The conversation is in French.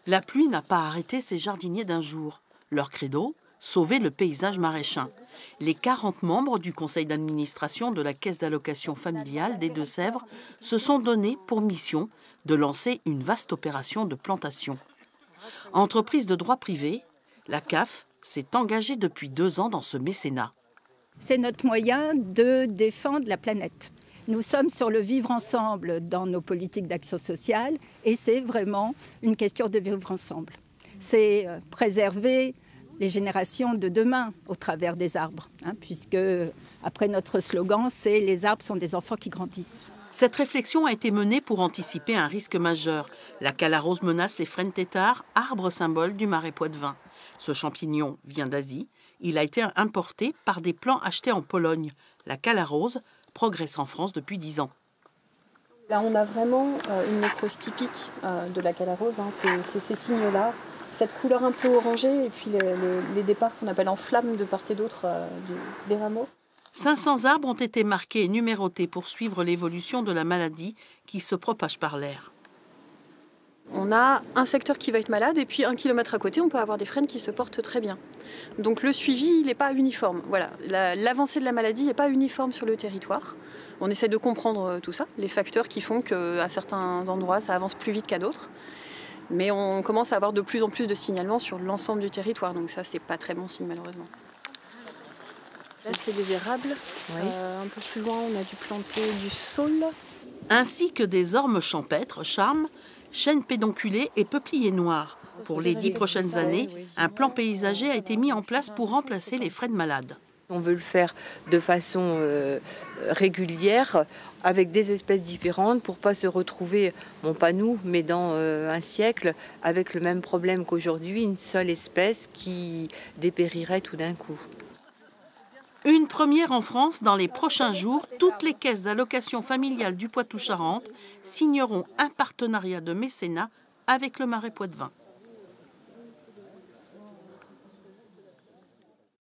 La pluie n'a pas arrêté ces jardiniers d'un jour. Leur credo, sauver le paysage maraîchin. Les 40 membres du conseil d'administration de la Caisse d'allocation familiale des Deux-Sèvres se sont donnés pour mission de lancer une vaste opération de plantation. Entreprise de droit privé, la CAF s'est engagée depuis 2 ans dans ce mécénat. C'est notre moyen de défendre la planète. Nous sommes sur le vivre ensemble dans nos politiques d'action sociale et c'est vraiment une question de vivre ensemble. C'est préserver les générations de demain au travers des arbres, puisque après notre slogan, c'est « Les arbres sont des enfants qui grandissent ». Cette réflexion a été menée pour anticiper un risque majeur. La calarose menace les frênes têtards, arbre symbole du Marais poitevin. Ce champignon vient d'Asie. Il a été importé par des plants achetés en Pologne. La calarose progresse en France depuis 10 ans. Là, on a vraiment une nécrose typique de la calarose. C'est ces signes-là, cette couleur un peu orangée et puis les départs qu'on appelle en flammes de part et d'autre des rameaux. 500 arbres ont été marqués et numérotés pour suivre l'évolution de la maladie qui se propage par l'air. On a un secteur qui va être malade et puis 1 kilomètre à côté, on peut avoir des frênes qui se portent très bien. Donc le suivi, il n'est pas uniforme. Voilà, l'avancée de la maladie n'est pas uniforme sur le territoire. On essaie de comprendre tout ça, les facteurs qui font qu'à certains endroits, ça avance plus vite qu'à d'autres. Mais on commence à avoir de plus en plus de signalements sur l'ensemble du territoire. Donc ça, c'est pas très bon signe malheureusement. Là, c'est des érables. Oui. Un peu plus loin, on a dû planter du saule. Ainsi que des ormes champêtres, charmes, chênes pédonculés et peupliers noirs. Pour les 10 prochaines années, un plan paysager a été mis en place pour remplacer les frênes malades. On veut le faire de façon régulière, avec des espèces différentes, pour ne pas se retrouver, bon pas nous, mais dans un siècle, avec le même problème qu'aujourd'hui, une seule espèce qui dépérirait tout d'un coup. Une première en France, dans les prochains jours, toutes les caisses d'allocation familiale du Poitou-Charentes signeront un partenariat de mécénat avec le Marais poitevin.